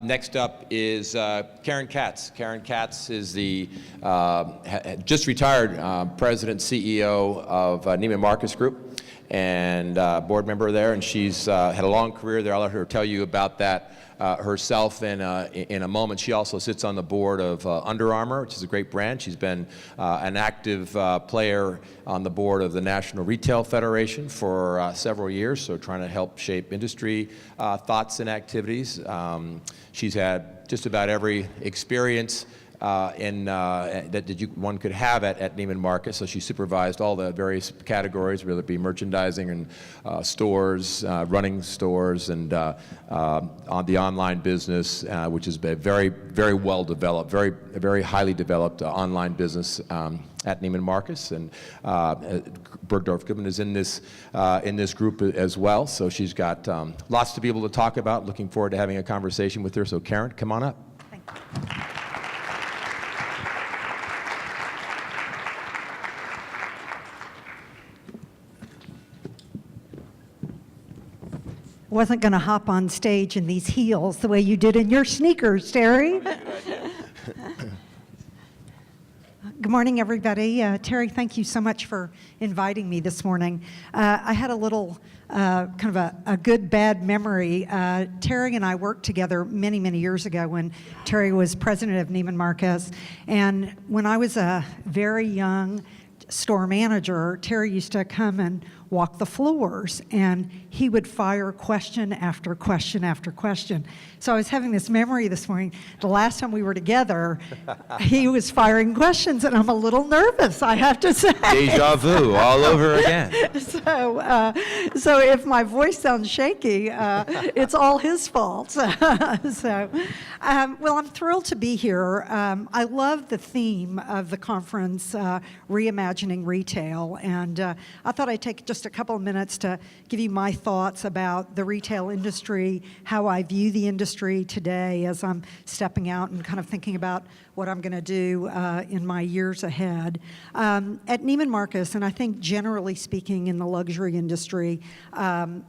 Next up is Karen Katz. Karen Katz is the just retired president CEO of Neiman Marcus Group and board member there, and she's had a long career there. I'll let her tell you about that herself in a moment. She also sits on the board of Under Armour, which is a great brand. She's been an active player on the board of the National Retail Federation for several years, so trying to help shape industry thoughts and activities. She's had just about every experience that one could have at Neiman Marcus. So she supervised all the various categories, whether it be merchandising and stores, running stores, and on the online business, which has been very well developed, very highly developed online business at Neiman Marcus. And Bergdorf Goodman is in this group as well. So she's got lots to be able to talk about. Looking forward to having a conversation with her. So Karen, come on up. Thank you. Wasn't going to hop on stage in these heels the way you did in your sneakers, Terry. Good morning, everybody. Terry, thank you so much for inviting me this morning. I had a little kind of a good, bad memory. Terry and I worked together many, many years ago when Terry was president of Neiman Marcus. And when I was a very young store manager, Terry used to come and walk the floors, and he would fire question after question after question. So I was having this memory this morning. The last time we were together, he was firing questions, and I'm a little nervous, I have to say. Deja vu all over again. So if my voice sounds shaky, it's all his fault. Well, I'm thrilled to be here. I love the theme of the conference, Reimagining Retail, and I thought I'd take just a couple of minutes to give you my thoughts about the retail industry, how I view the industry today as I'm stepping out and kind of thinking about what I'm going to do in my years ahead. At Neiman Marcus, and I think generally speaking in the luxury industry,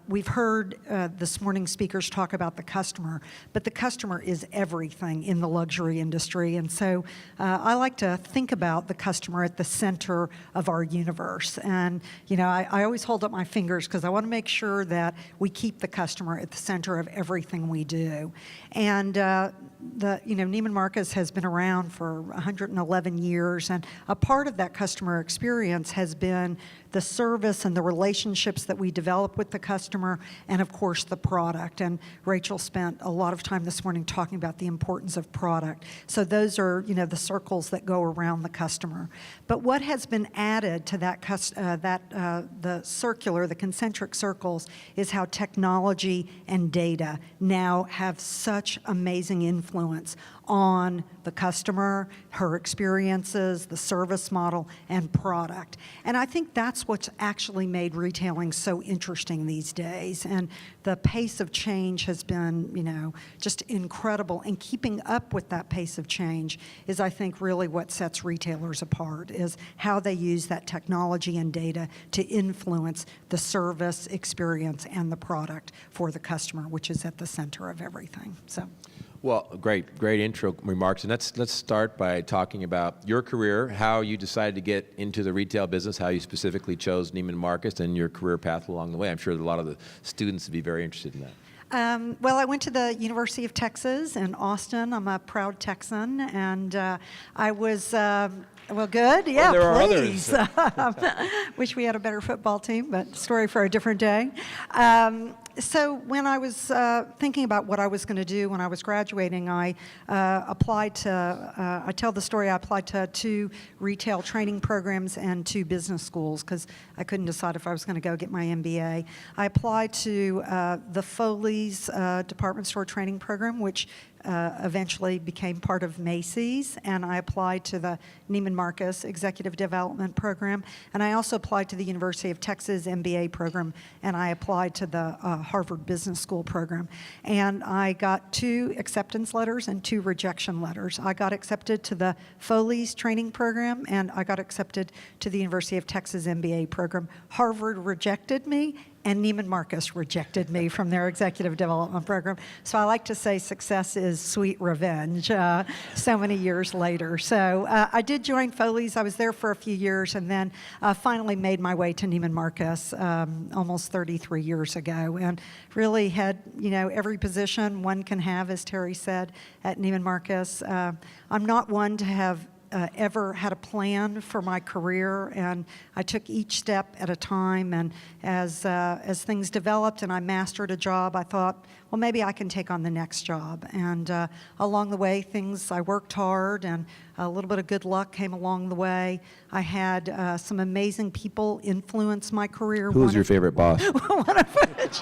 we've heard this morning speakers talk about the customer, but the customer is everything in the luxury industry. And so I like to think about the customer at the center of our universe. And, you know, I always hold up my fingers because I want to make sure that we keep the customer at the center of everything we do. And Neiman Marcus has been around for 111 years, and a part of that customer experience has been the service and the relationships that we develop with the customer, and of course the product. And Rachel spent a lot of time this morning talking about the importance of product. So those are, the circles that go around the customer. But what has been added to the concentric circles, is how technology and data now have such amazing influence on the customer, her experiences, the service model, and product. And I think that's what's actually made retailing so interesting these days. And the pace of change has been, just incredible. And keeping up with that pace of change is, I think, really what sets retailers apart, is how they use that technology and data to influence the service, experience, and the product for the customer, which is at the center of everything. So. Well, great intro remarks. And let's start by talking about your career, how you decided to get into the retail business, how you specifically chose Neiman Marcus, and your career path along the way. I'm sure that a lot of the students would be very interested in that. Well, I went to the University of Texas in Austin. I'm a proud Texan, and I was, well, good, yeah, there please. Are others. Wish we had a better football team, but story for a different day. So when I was thinking about what I was going to do when I was graduating, I applied to, I tell the story, I applied to 2 retail training programs and 2 business schools because I couldn't decide if I was going to go get my MBA. I applied to the Foley's department store training program, which eventually became part of Macy's, and I applied to the Neiman Marcus Executive Development Program, and I also applied to the University of Texas MBA program, and I applied to the Harvard Business School program. And I got 2 acceptance letters and 2 rejection letters. I got accepted to the Foley's training program, and I got accepted to the University of Texas MBA program. Harvard rejected me, and Neiman Marcus rejected me from their executive development program. So I like to say success is sweet revenge so many years later. So I did join Foley's. I was there for a few years and then finally made my way to Neiman Marcus almost 33 years ago, and really had, every position one can have, as Terry said, at Neiman Marcus. I'm not one to have ever had a plan for my career, and I took each step at a time. And as things developed and I mastered a job, I thought, well, maybe I can take on the next job. And along the way, I worked hard, and a little bit of good luck came along the way. I had some amazing people influence my career. Who was your favorite boss? One of which,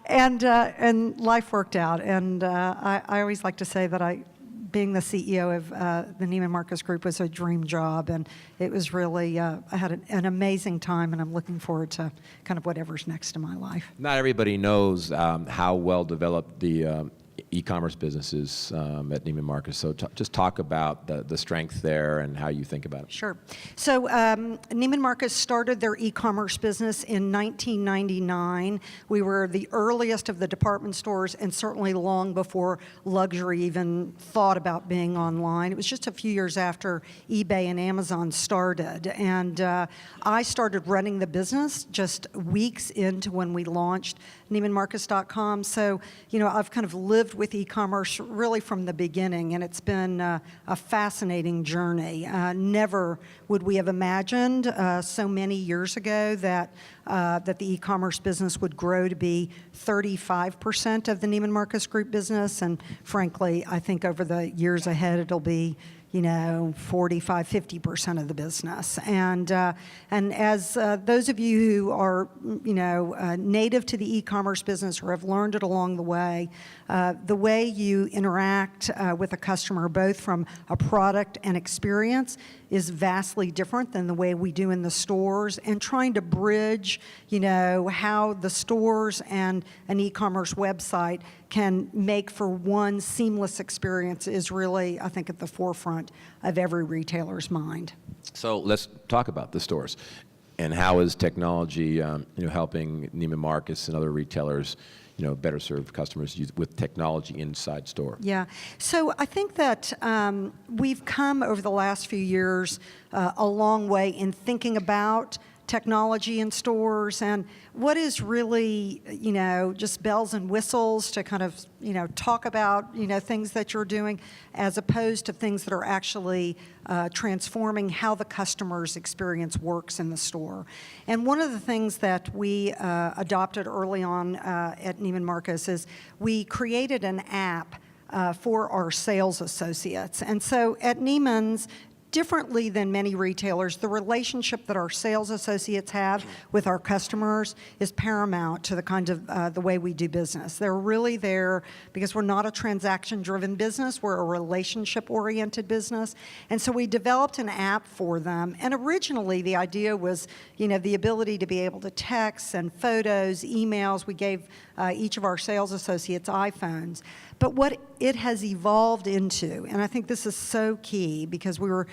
and life worked out. And I always like to say that being the CEO of the Neiman Marcus Group was a dream job, and it was really, I had an amazing time, and I'm looking forward to kind of whatever's next in my life. Not everybody knows how well developed the e-commerce business is at Neiman Marcus. So just talk about the strength there and how you think about it. Sure. So Neiman Marcus started their e-commerce business in 1999. We were the earliest of the department stores, and certainly long before luxury even thought about being online. It was just a few years after eBay and Amazon started. And I started running the business just weeks into when we launched NeimanMarcus.com. So, I've kind of lived with e-commerce really from the beginning, and it's been a fascinating journey. Never would we have imagined so many years ago that the e-commerce business would grow to be 35% of the Neiman Marcus Group business, and frankly, I think over the years ahead it'll be 45, 50% of the business. And as those of you who are, native to the e-commerce business or have learned it along the way you interact with a customer, both from a product and experience, is vastly different than the way we do in the stores. And trying to bridge, how the stores and an e-commerce website can make for one seamless experience is really, I think, at the forefront of every retailer's mind. So let's talk about the stores. And how is technology, helping Neiman Marcus and other retailers, better serve customers with technology inside store? Yeah. So I think that we've come over the last few years a long way in thinking about technology in stores and what is really, just bells and whistles to kind of, talk about, things that you're doing, as opposed to things that are actually transforming how the customer's experience works in the store. And one of the things that we adopted early on at Neiman Marcus is we created an app for our sales associates. And so at Neiman's, differently than many retailers, the relationship that our sales associates have with our customers is paramount to the kind of the way we do business. They're really there because we're not a transaction-driven business. We're a relationship-oriented business. And so we developed an app for them. And originally, the idea was, the ability to be able to text, send photos, emails. We gave each of our sales associates iPhones. But what it has evolved into, and I think this is so key because we were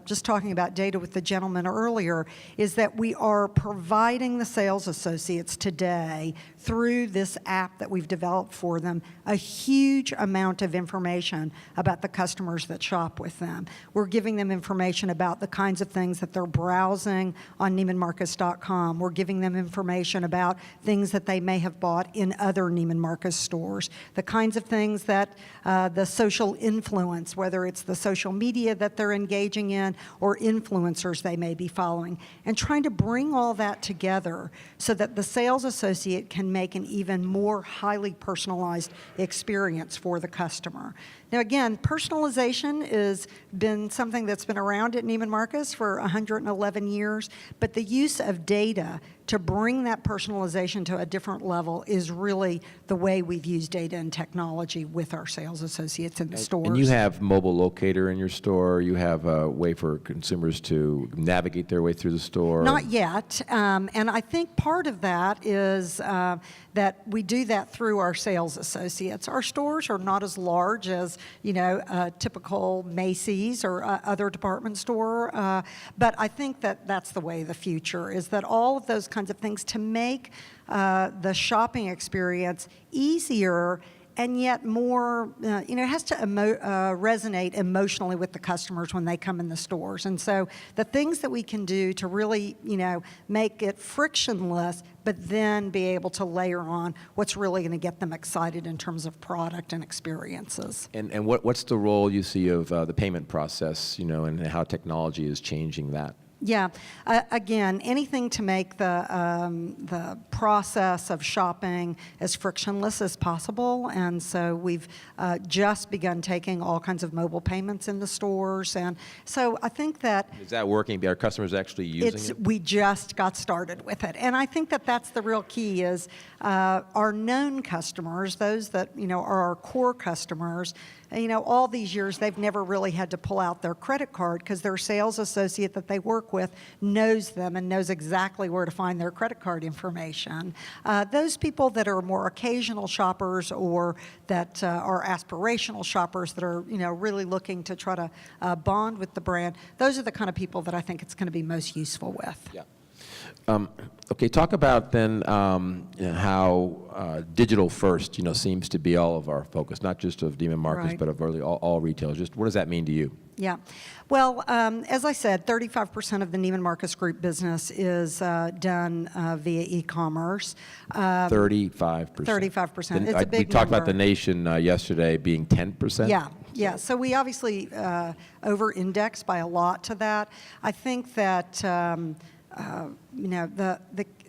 just talking about data with the gentleman earlier, is that we are providing the sales associates today through this app that we've developed for them a huge amount of information about the customers that shop with them. We're giving them information about the kinds of things that they're browsing on NeimanMarcus.com. We're giving them information about things that they may have bought in other Neiman Marcus stores, the kinds of things that the social influence, whether it's the social media that they're engaging in or influencers they may be following, and trying to bring all that together so that the sales associate can make an even more highly personalized experience for the customer. Now again, personalization has been something that's been around at Neiman Marcus for 111 years, but the use of data to bring that personalization to a different level is really the way we've used data and technology with our sales associates in the stores. And you have mobile locator in your store. You have a way for consumers to navigate their way through the store. Not yet, and I think part of that is that we do that through our sales associates. Our stores are not as large as, a typical Macy's or other department store, but I think that that's the way of the future, is that all of those kinds of things to make the shopping experience easier and yet more, it has to resonate emotionally with the customers when they come in the stores. And so the things that we can do to really, make it frictionless, but then be able to layer on what's really going to get them excited in terms of product and experiences. And what's the role you see of the payment process, and how technology is changing that? Yeah, again, anything to make the process of shopping as frictionless as possible, and so we've just begun taking all kinds of mobile payments in the stores, and so I think that is that working? Are customers actually using it? We just got started with it, and I think that that's the real key. Is our known customers, those that are our core customers. All these years, they've never really had to pull out their credit card because their sales associate that they work with knows them and knows exactly where to find their credit card information. Those people that are more occasional shoppers or that are aspirational shoppers that are, really looking to try to bond with the brand, those are the kind of people that I think it's going to be most useful with. Yeah. Okay, talk about then how digital first, seems to be all of our focus, not just of Neiman Marcus, Right. but of really all retailers. Just what does that mean to you? Yeah. Well, as I said, 35% of the Neiman Marcus Group business is done via e-commerce. 35%. 35%. It's a big We talked about number. the nation yesterday being 10%. Yeah. So we obviously over-index by a lot to that. I think that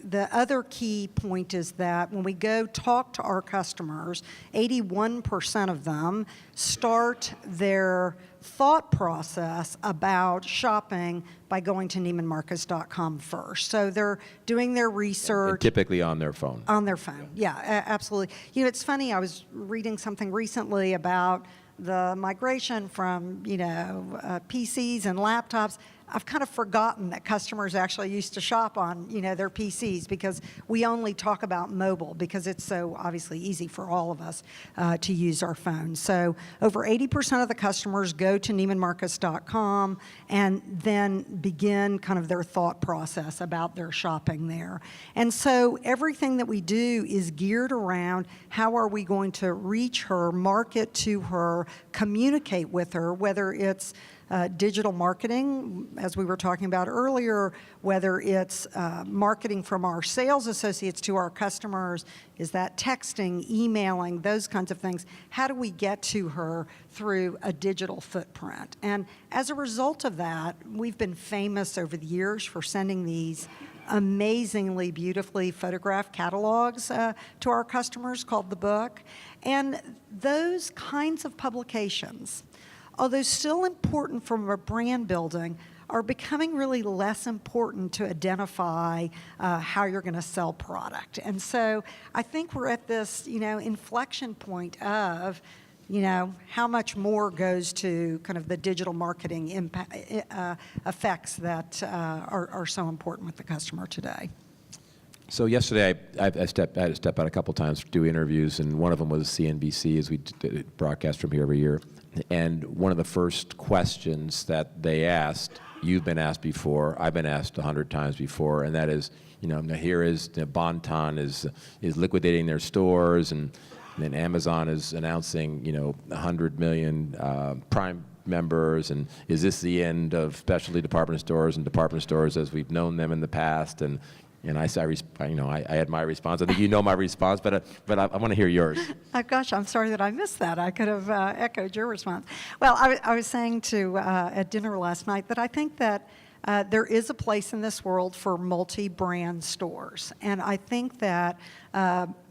the other key point is that when we go talk to our customers, 81% of them start their thought process about shopping by going to NeimanMarcus.com first. So they're doing their research. And typically on their phone. On their phone, yeah, absolutely. It's funny, I was reading something recently about the migration from, PCs and laptops. I've kind of forgotten that customers actually used to shop on, their PCs because we only talk about mobile because it's so obviously easy for all of us to use our phones. So over 80% of the customers go to NeimanMarcus.com and then begin kind of their thought process about their shopping there. And so everything that we do is geared around how are we going to reach her, market to her, communicate with her, whether it's digital marketing, as we were talking about earlier, whether it's marketing from our sales associates to our customers, is that texting, emailing, those kinds of things. How do we get to her through a digital footprint? And as a result of that, we've been famous over the years for sending these amazingly beautifully photographed catalogs to our customers called The Book. And those kinds of publications, although still important from a brand building, are becoming really less important to identify how you're going to sell product. And so I think we're at this, inflection point of, how much more goes to kind of the digital marketing impact, effects that are so important with the customer today. So yesterday, I had to step out a couple times to do interviews, and one of them was CNBC, as we broadcast from here every year. And one of the first questions that they asked, you've been asked before, I've been asked 100 times before, and that is, here is Bon-Ton is liquidating their stores, and then Amazon is announcing, 100 million Prime members, and is this the end of specialty department stores and department stores as we've known them in the past? And I had my response. I think you know my response, but I want to hear yours. Oh, gosh, I'm sorry that I missed that. I could have echoed your response. Well, I was saying at dinner last night that I think that there is a place in this world for multi-brand stores. And I think that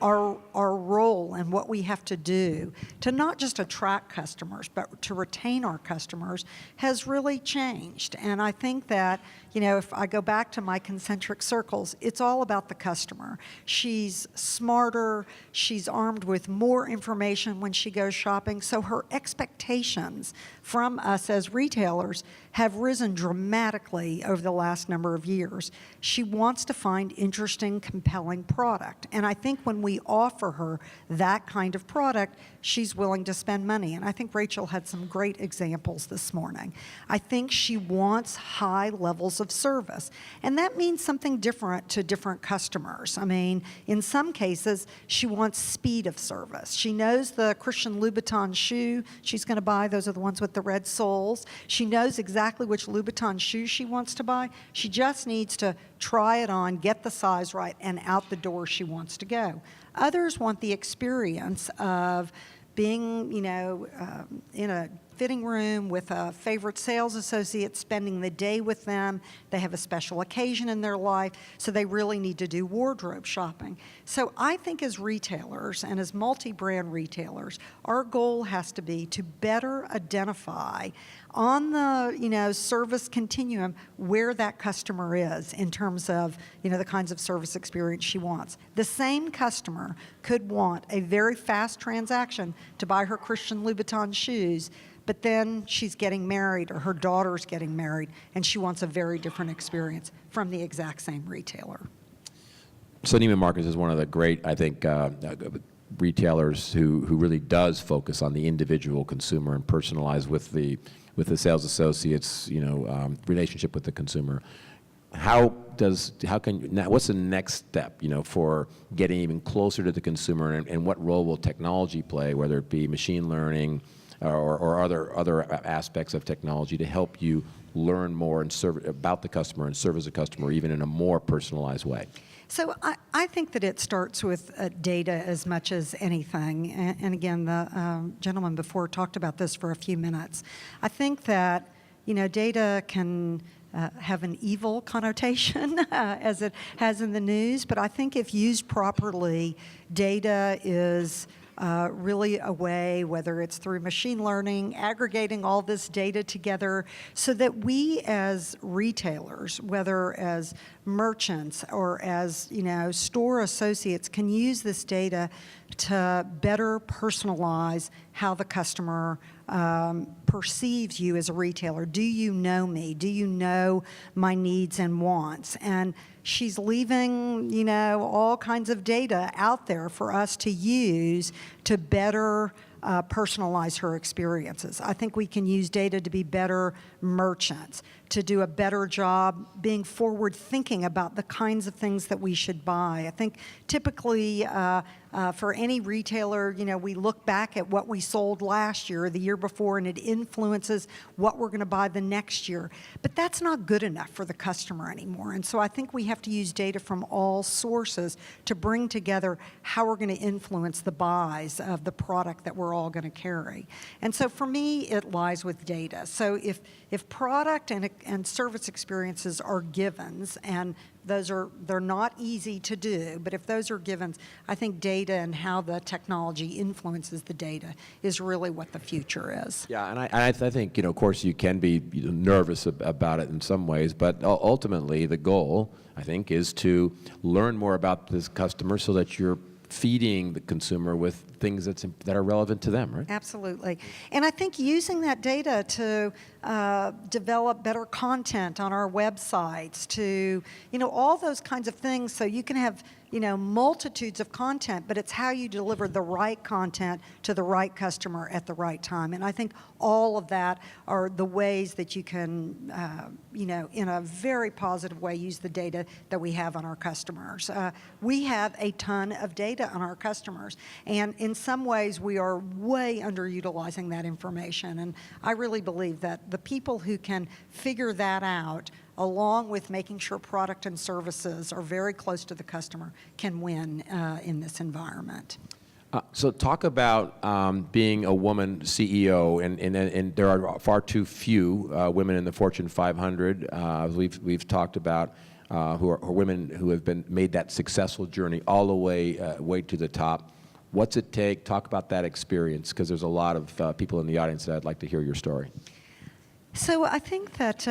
our role and what we have to do to not just attract customers, but to retain our customers has really changed. And I think that, if I go back to my concentric circles, it's all about the customer. She's smarter, she's armed with more information when she goes shopping, so her expectations from us as retailers have risen dramatically over the last number of years. She wants to find interesting, compelling product. And I think when we offer her that kind of product, she's willing to spend money. And I think Rachel had some great examples this morning. I think she wants high levels of service. And that means something different to different customers. I mean, in some cases, she wants speed of service. She knows the Christian Louboutin shoe she's going to buy. Those are the ones with the red soles. She knows exactly which Louboutin shoe she wants to buy. She just needs to try it on, get the size right, and out the door she wants to go. Others want the experience of being, in a fitting room with a favorite sales associate, spending the day with them. They have a special occasion in their life, so they really need to do wardrobe shopping. So I think as retailers and as multi-brand retailers, our goal has to be to better identify on the, service continuum where that customer is in terms of, the kinds of service experience she wants. The same customer could want a very fast transaction to buy her Christian Louboutin shoes, but then she's getting married or her daughter's getting married, and she wants a very different experience from the exact same retailer. So Neiman Marcus is one of the great, I think, retailers who really does focus on the individual consumer and personalize with the sales associates, relationship with the consumer. What's the next step, for getting even closer to the consumer, and what role will technology play, whether it be machine learning or other aspects of technology to help you learn more and serve about the customer and service the customer even in a more personalized way? So I think that it starts with data as much as anything. And again, the gentleman before talked about this for a few minutes. I think that, data can have an evil connotation as it has in the news, but I think if used properly, data is really a way, whether it's through machine learning, aggregating all this data together so that we as retailers, whether as merchants or as, store associates, can use this data to better personalize how the customer perceives you as a retailer. Do you know me? Do you know my needs and wants? And she's leaving, all kinds of data out there for us to use to better personalize her experiences. I think we can use data to be better merchants, to do a better job being forward thinking about the kinds of things that we should buy. I think typically for any retailer, we look back at what we sold last year or the year before, and it influences what we're going to buy the next year. But that's not good enough for the customer anymore. And so I think we have to use data from all sources to bring together how we're going to influence the buys of the product that we're all going to carry. And so for me, it lies with data. So if product and service experiences are givens, and they're not easy to do, but if those are givens, I think data and how the technology influences the data is really what the future is. Yeah, and I think, of course, you can be nervous about it in some ways, but ultimately the goal, I think, is to learn more about this customer so that you're feeding the consumer with things that are relevant to them, right? Absolutely. And I think using that data to develop better content on our websites, to, all those kinds of things, so you can have, multitudes of content, but it's how you deliver the right content to the right customer at the right time. And I think all of that are the ways that you can, in a very positive way, use the data that we have on our customers. We have a ton of data on our customers, and in some ways we are way underutilizing that information. And I really believe that the people who can figure that out, along with making sure product and services are very close to the customer, can win in this environment. So talk about being a woman CEO, and there are far too few women in the Fortune 500. We've talked about who are women who have made that successful journey all the way to the top. What's it take? Talk about that experience, because there's a lot of people in the audience that I'd like to hear your story. So I think that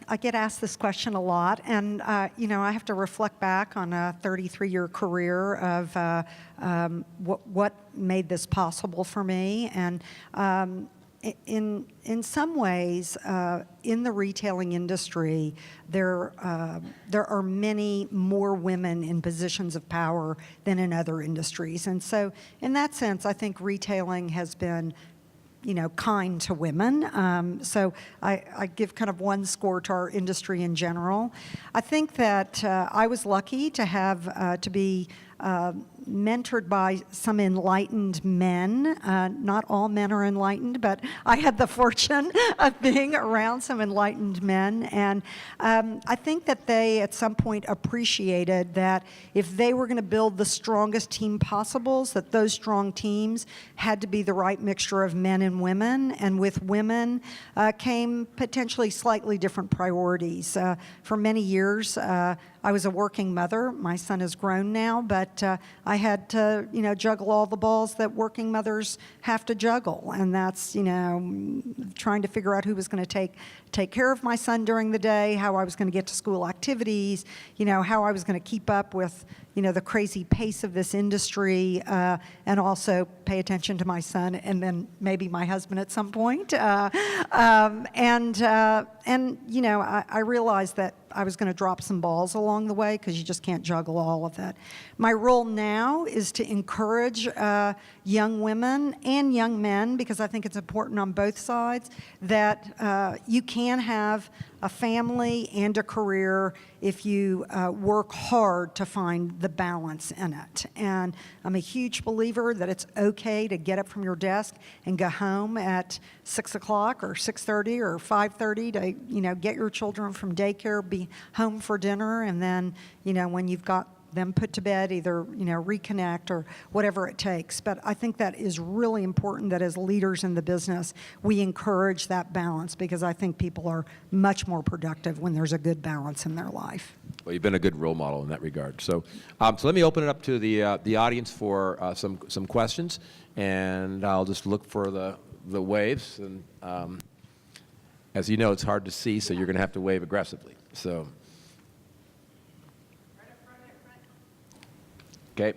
I get asked this question a lot, and I have to reflect back on a 33-year career of what made this possible for me. And in some ways, in the retailing industry, there are many more women in positions of power than in other industries. And so in that sense, I think retailing has been kind to women. So I give kind of one score to our industry in general. I think that I was lucky to have to be mentored by some enlightened men. Not all men are enlightened, but I had the fortune of being around some enlightened men. And I think that they, at some point, appreciated that if they were going to build the strongest team possible, that those strong teams had to be the right mixture of men and women. And with women came potentially slightly different priorities. For many years, I was a working mother. My son is grown now, but I had to, juggle all the balls that working mothers have to juggle, and that's, trying to figure out who was going to take care of my son during the day, how I was going to get to school activities, how I was going to keep up with, the crazy pace of this industry, and also pay attention to my son and then maybe my husband at some point. I realized that I was going to drop some balls along the way because you just can't juggle all of that. My role now is to encourage young women and young men, because I think it's important on both sides, that you can have a family and a career if you work hard to find the balance in it. And I'm a huge believer that it's okay to get up from your desk and go home at 6 o'clock or 6:30 or 5:30 to, get your children from daycare, be home for dinner, and then, when you've got them put to bed, either, reconnect or whatever it takes. But I think that is really important, that as leaders in the business, we encourage that balance, because I think people are much more productive when there's a good balance in their life. Well, you've been a good role model in that regard. So let me open it up to the audience for some questions, and I'll just look for the waves. And as you know, it's hard to see, so you're going to have to wave aggressively. So. Okay.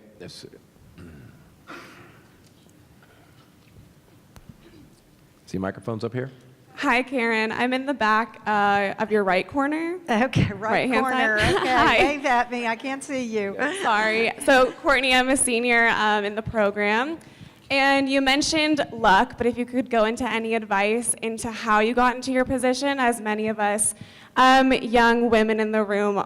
See microphones up here? Hi, Karen. I'm in the back of your right corner. Okay, right-hand corner. Side. Okay, Hi. wave at me. I can't see you. Sorry. So, Courtney, I'm a senior in the program. And you mentioned luck, but if you could go into any advice into how you got into your position, as many of us young women in the room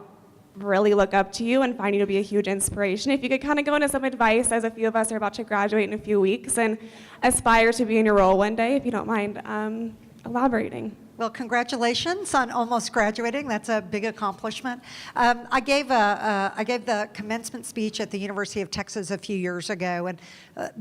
really look up to you and find you to be a huge inspiration. If you could kind of go into some advice, as a few of us are about to graduate in a few weeks and aspire to be in your role one day, if you don't mind elaborating. Well, congratulations on almost graduating. That's a big accomplishment. I gave the commencement speech at the University of Texas a few years ago, and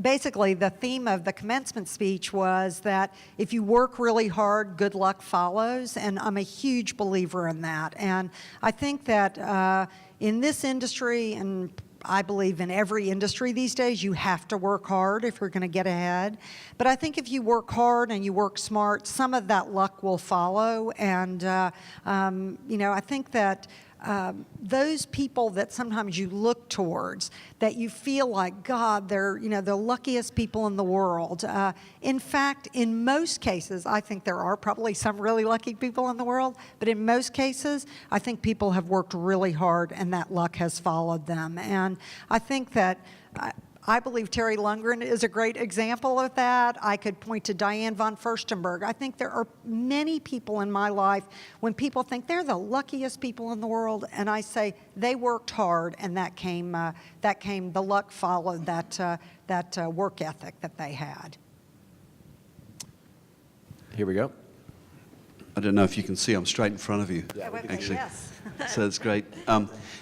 basically the theme of the commencement speech was that if you work really hard, good luck follows, and I'm a huge believer in that. And I think that in this industry, and I believe in every industry these days, you have to work hard if you're going to get ahead. But I think if you work hard and you work smart, some of that luck will follow. And, I think that those people that sometimes you look towards, that you feel like, God, they're, the luckiest people in the world. In fact, in most cases, I think there are probably some really lucky people in the world, but in most cases, I think people have worked really hard and that luck has followed them. And I think that I believe Terry Lundgren is a great example of that. I could point to Diane von Furstenberg. I think there are many people in my life when people think they're the luckiest people in the world, and I say they worked hard, and the luck followed that work ethic that they had. Here we go. I don't know if you can see, I'm straight in front of you, actually. Yes. So that's great.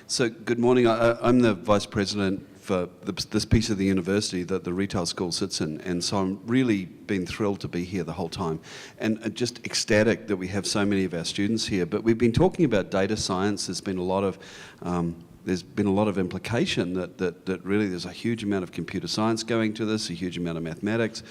So good morning. I'm the Vice President for this piece of the university that the retail school sits in. And so I'm really been thrilled to be here the whole time, and just ecstatic that we have so many of our students here. But we've been talking about data science. There's been a lot of implication that really there's a huge amount of computer science going to this, a huge amount of mathematics.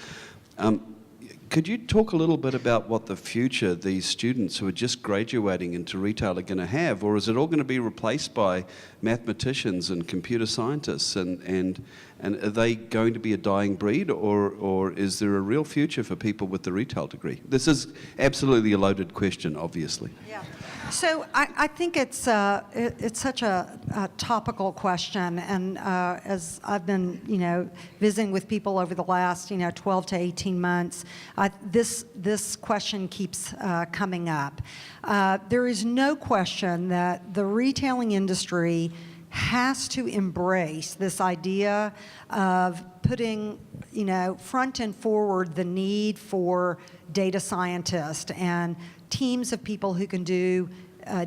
Could you talk a little bit about what the future these students who are just graduating into retail are going to have, or is it all going to be replaced by mathematicians and computer scientists, and are they going to be a dying breed, or is there a real future for people with the retail degree? This is absolutely a loaded question, obviously. Yeah. So I think it's such a topical question, and as I've been visiting with people over the last 12 to 18 months, this question keeps coming up. There is no question that the retailing industry has to embrace this idea of putting front and forward the need for data scientists and teams of people who can do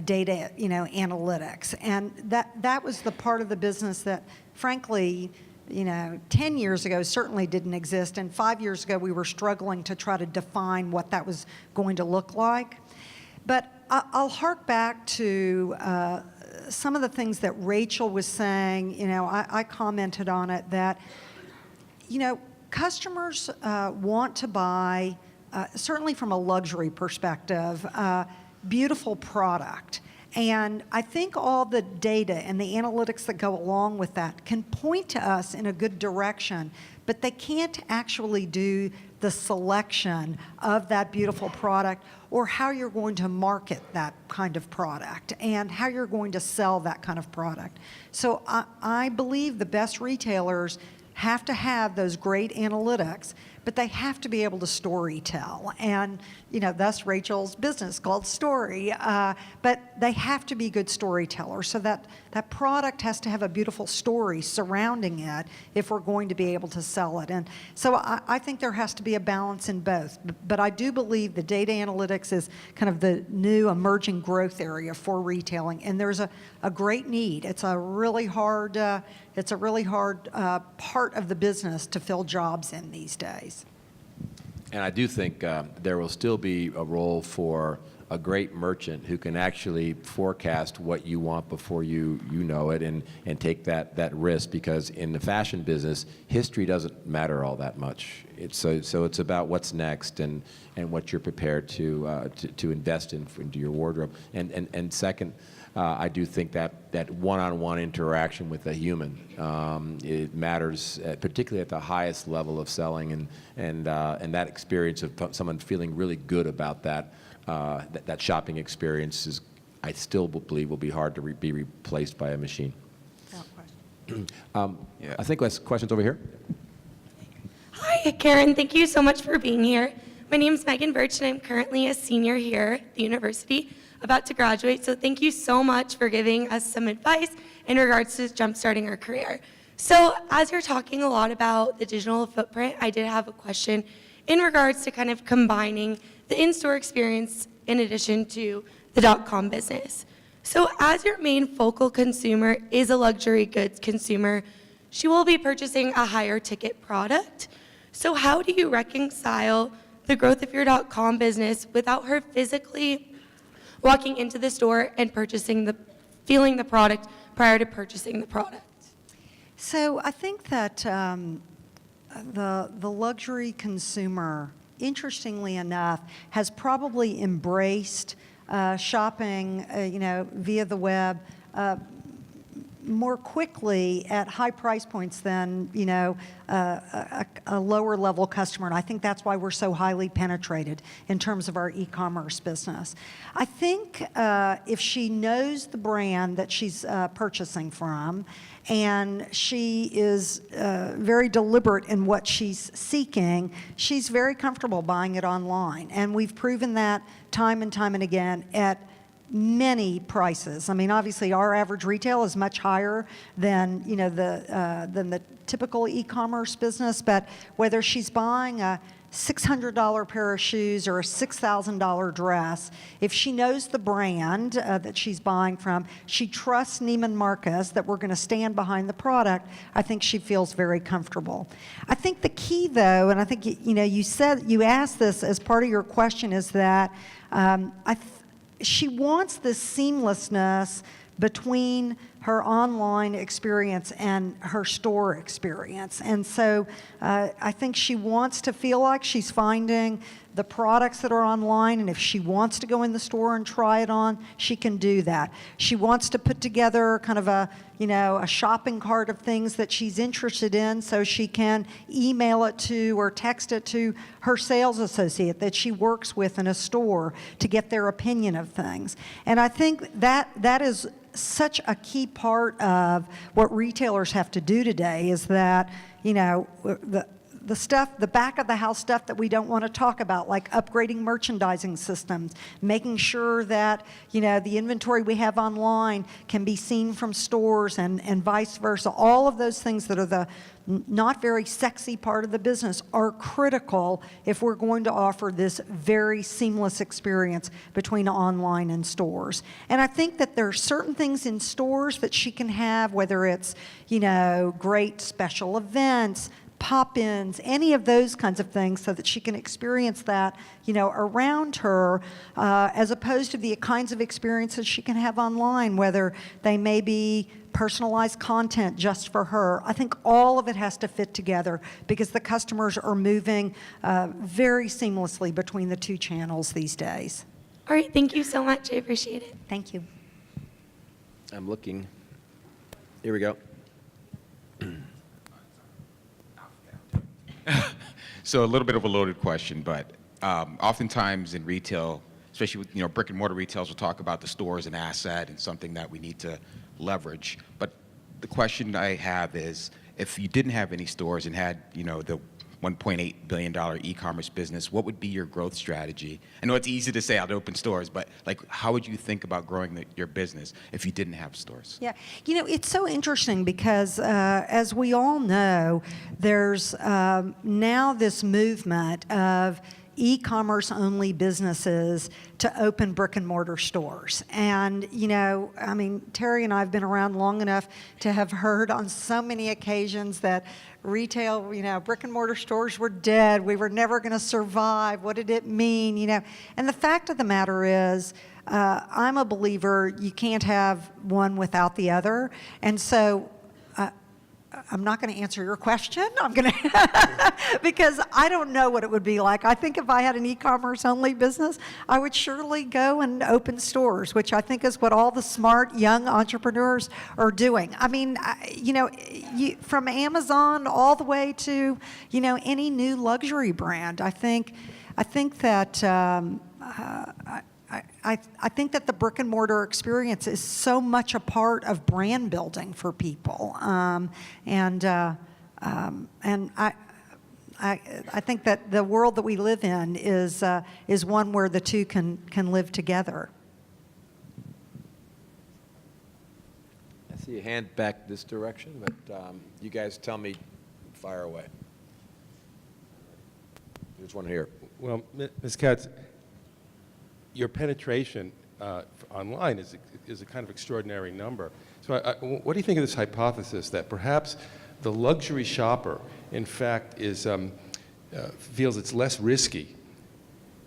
data, analytics. And that was the part of the business that, frankly, 10 years ago certainly didn't exist, and 5 years ago we were struggling to try to define what that was going to look like. But I'll hark back to some of the things that Rachel was saying. I commented on it that, customers want to buy, certainly from a luxury perspective, beautiful product. And I think all the data and the analytics that go along with that can point to us in a good direction, but they can't actually do the selection of that beautiful product or how you're going to market that kind of product and how you're going to sell that kind of product. So I believe the best retailers have to have those great analytics, but they have to be able to story tell. And, thus Rachel's business called Story. But they have to be good storytellers, so that product has to have a beautiful story surrounding it if we're going to be able to sell it. And so I think there has to be a balance in both. But I do believe the data analytics is kind of the new emerging growth area for retailing. And there's a great need. It's a really hard part of the business to fill jobs in these days. And I do think there will still be a role for a great merchant who can actually forecast what you want before you know it, and take that risk, because in the fashion business, history doesn't matter all that much. So it's about what's next and what you're prepared to invest into your wardrobe. And second, I do think that one-on-one interaction with a human, it matters, particularly at the highest level of selling, and that experience of someone feeling really good about that shopping experience is, I still believe, will be hard to be replaced by a machine. I think let's questions over here. Hi, Karen. Thank you so much for being here. My name is Megan Birch, and I'm currently a senior here at the university, about to graduate. So thank you so much for giving us some advice in regards to jumpstarting our career. So as you're talking a lot about the digital footprint, I did have a question in regards to kind of combining the in-store experience in addition to the .com business. So as your main focal consumer is a luxury goods consumer, she will be purchasing a higher ticket product. So how do you reconcile the growth of your .com business without her physically walking into the store and feeling the product prior to purchasing the product? So I think that the luxury consumer, interestingly enough, has probably embraced shopping, via the web more quickly at high price points than, a lower level customer. And I think that's why we're so highly penetrated in terms of our e-commerce business. I think if she knows the brand that she's purchasing from, and she is very deliberate in what she's seeking, she's very comfortable buying it online. And we've proven that time and time and again at many prices. I mean, obviously, our average retail is much higher than the typical e-commerce business. But whether she's buying a $600 pair of shoes or a $6,000 dress, if she knows the brand that she's buying from, she trusts Neiman Marcus that we're going to stand behind the product, I think she feels very comfortable. I think the key, though, and I think you asked this as part of your question, is that she wants this seamlessness between her online experience and her store experience. And so I think she wants to feel like she's finding the products that are online, and if she wants to go in the store and try it on, she can do that. She wants to put together kind of a shopping cart of things that she's interested in, so she can email it to or text it to her sales associate that she works with in a store to get their opinion of things. And I think that is such a key part of what retailers have to do today, is that, the stuff, the back of the house stuff that we don't want to talk about, like upgrading merchandising systems, making sure that, the inventory we have online can be seen from stores and vice versa. All of those things that are the not very sexy part of the business are critical if we're going to offer this very seamless experience between online and stores. And I think that there are certain things in stores that she can have, whether it's, great special events, pop-ins, any of those kinds of things, so that she can experience that, around her, as opposed to the kinds of experiences she can have online, whether they may be personalized content just for her. I think all of it has to fit together because the customers are moving very seamlessly between the two channels these days. All right, thank you so much. I appreciate it. Thank you. I'm looking. Here we go. So a little bit of a loaded question, but oftentimes in retail, especially with brick and mortar retailers, will talk about the store as an asset and something that we need to leverage. But the question I have is, if you didn't have any stores and had the $1.8 billion e-commerce business, what would be your growth strategy? I know it's easy to say I'd open stores, but how would you think about growing your business if you didn't have stores? Yeah, it's so interesting because as we all know, there's now this movement of e-commerce only businesses to open brick and mortar stores. And, Terry and I have been around long enough to have heard on so many occasions that retail, brick and mortar stores were dead. We were never going to survive. What did it mean? And the fact of the matter is, I'm a believer you can't have one without the other. And so I'm not going to answer your question. I'm going to, because I don't know what it would be like. I think if I had an e-commerce only business, I would surely go and open stores, which I think is what all the smart young entrepreneurs are doing. I mean, from Amazon all the way to, any new luxury brand. I think that I think that the brick and mortar experience is so much a part of brand building for people, and I think that the world that we live in is one where the two can live together. I see a hand back this direction, but you guys tell me, fire away. There's one here. Well, Ms. Katz, your penetration online is a kind of extraordinary number. So what do you think of this hypothesis that perhaps the luxury shopper, in fact, feels it's less risky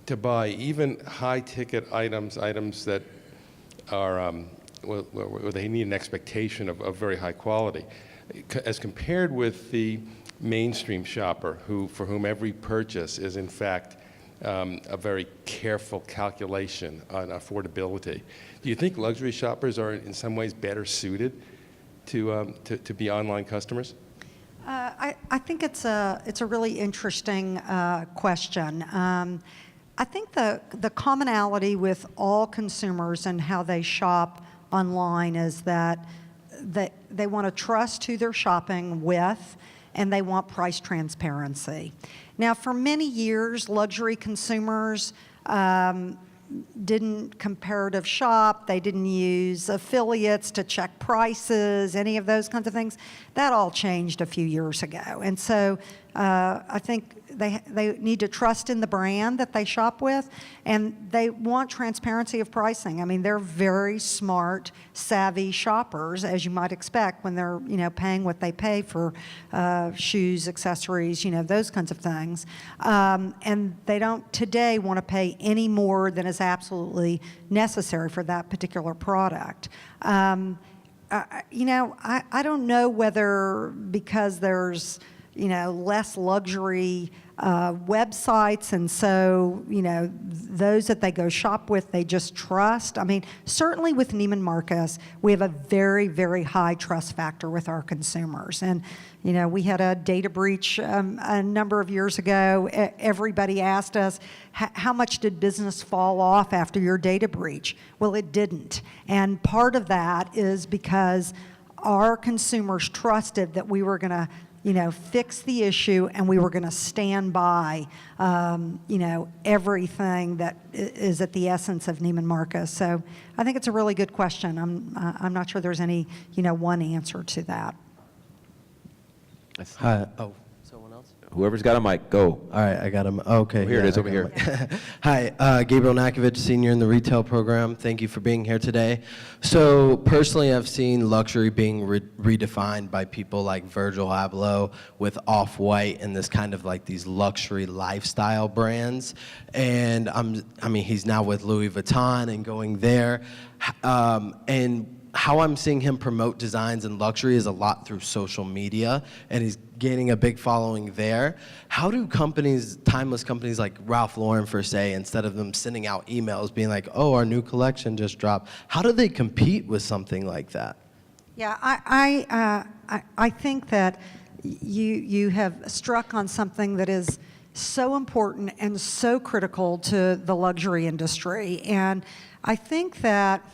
to buy even high-ticket items that are, where they need an expectation of very high quality, as compared with the mainstream shopper for whom every purchase is, in fact, a very careful calculation on affordability. Do you think luxury shoppers are in some ways better suited to be online customers? I think it's a really interesting question. I think the commonality with all consumers and how they shop online is that they want to trust who they're shopping with, and they want price transparency. Now, for many years, luxury consumers didn't comparative shop. They didn't use affiliates to check prices, any of those kinds of things. That all changed a few years ago. And so I think they need to trust in the brand that they shop with, and they want transparency of pricing. I mean, they're very smart, savvy shoppers, as you might expect when they're, paying what they pay for shoes, accessories, those kinds of things. And they don't today want to pay any more than is absolutely necessary for that particular product. I don't know whether because there's, less luxury websites, and so, those that they go shop with, they just trust. I mean, certainly with Neiman Marcus, we have a very, very high trust factor with our consumers. And, we had a data breach a number of years ago. Everybody asked us, how much did business fall off after your data breach? Well, it didn't. And part of that is because our consumers trusted that we were going to fix the issue, and we were going to stand by, everything that is at the essence of Neiman Marcus. So I think it's a really good question. I'm not sure there's any, one answer to that. Hi. Oh, someone else? Whoever's got a mic, go. All right, I got him. Okay. Here it is, I over got here. him. Hi, Gabriel Nakovich, senior in the retail program. Thank you for being here today. So personally, I've seen luxury being redefined by people like Virgil Abloh with Off-White and this kind of like these luxury lifestyle brands. And he's now with Louis Vuitton and going there. And how I'm seeing him promote designs and luxury is a lot through social media, and he's gaining a big following there. How do companies, timeless companies like Ralph Lauren, per se, instead of them sending out emails being like, oh, our new collection just dropped, how do they compete with something like that? Yeah, I think that you have struck on something that is so important and so critical to the luxury industry. And I think that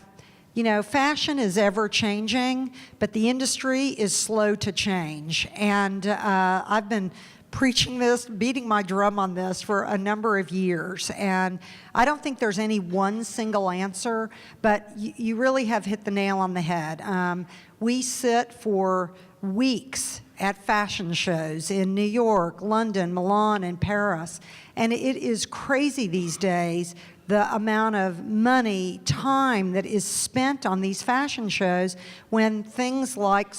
fashion is ever changing, but the industry is slow to change. And I've been preaching this, beating my drum on this for a number of years. And I don't think there's any one single answer, but you really have hit the nail on the head. We sit for weeks at fashion shows in New York, London, Milan, and Paris. And it is crazy these days, the amount of money, time that is spent on these fashion shows, when things like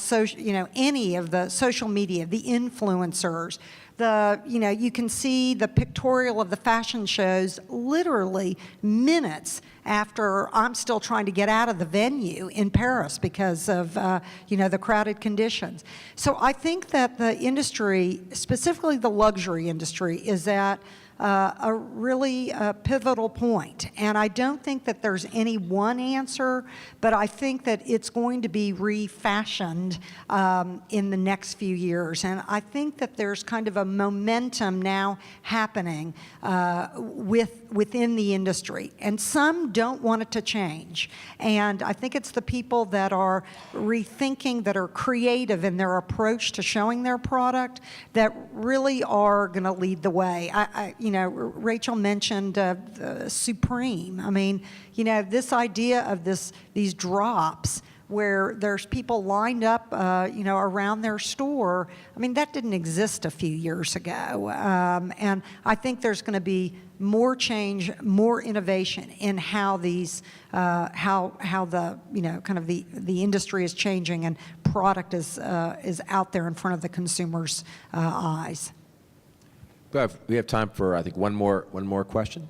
any of the social media, the influencers, you can see the pictorial of the fashion shows literally minutes after I'm still trying to get out of the venue in Paris because of the crowded conditions. So I think that the industry, specifically the luxury industry, is at a really pivotal point. And I don't think that there's any one answer, but I think that it's going to be refashioned in the next few years. And I think that there's kind of a momentum now happening within the industry. And some don't want it to change. And I think it's the people that are rethinking, that are creative in their approach to showing their product, that really are going to lead the way. Rachel mentioned Supreme. I mean, this idea of these drops where there's people lined up, around their store. I mean, that didn't exist a few years ago. And I think there's going to be more change, more innovation in how these, how the, kind of the industry is changing and product is out there in front of the consumer's eyes. We have time for, I think, one more question.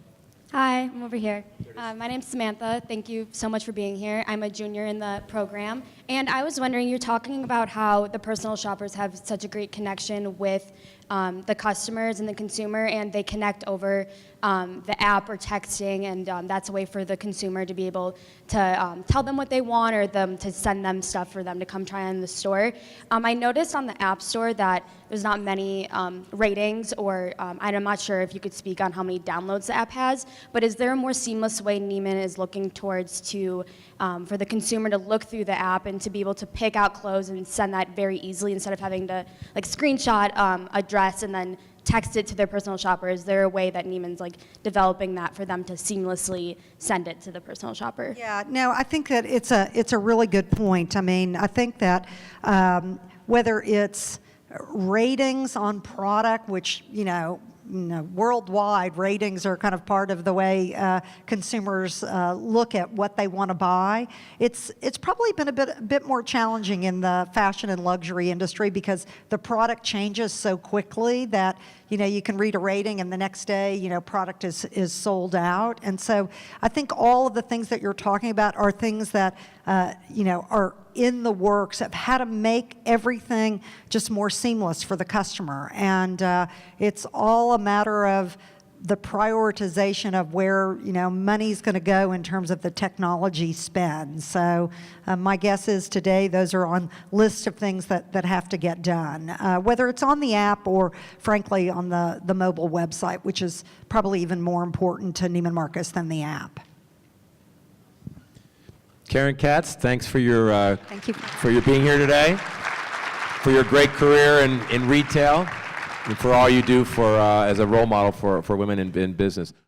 Hi, I'm over here. My name's Samantha. Thank you so much for being here. I'm a junior in the program. And I was wondering, you're talking about how the personal shoppers have such a great connection with the customers and the consumer, and they connect over the app or texting, and that's a way for the consumer to be able to tell them what they want, or them to send them stuff for them to come try on in the store. I noticed on the App Store that there's not many ratings, or I'm not sure if you could speak on how many downloads the app has, but is there a more seamless way Neiman is looking towards to for the consumer to look through the app and to be able to pick out clothes and send that very easily instead of having to screenshot a dress and then text it to their personal shopper? Is there a way that Neiman's developing that for them to seamlessly send it to the personal shopper? Yeah, no, I think that it's a really good point. I mean, I think that whether it's ratings on product, which worldwide, ratings are kind of part of the way consumers look at what they want to buy. It's probably been a bit more challenging in the fashion and luxury industry because the product changes so quickly that you can read a rating and the next day, product is sold out. And so I think all of the things that you're talking about are things that, are in the works of how to make everything just more seamless for the customer. And it's all a matter of the prioritization of where, money's going to go in terms of the technology spend. So my guess is today those are on lists of things that have to get done, whether it's on the app or, frankly, on the mobile website, which is probably even more important to Neiman Marcus than the app. Karen Katz, thanks for your Thank you. for your being here today, for your great career in retail, and for all you do for as a role model for women in business.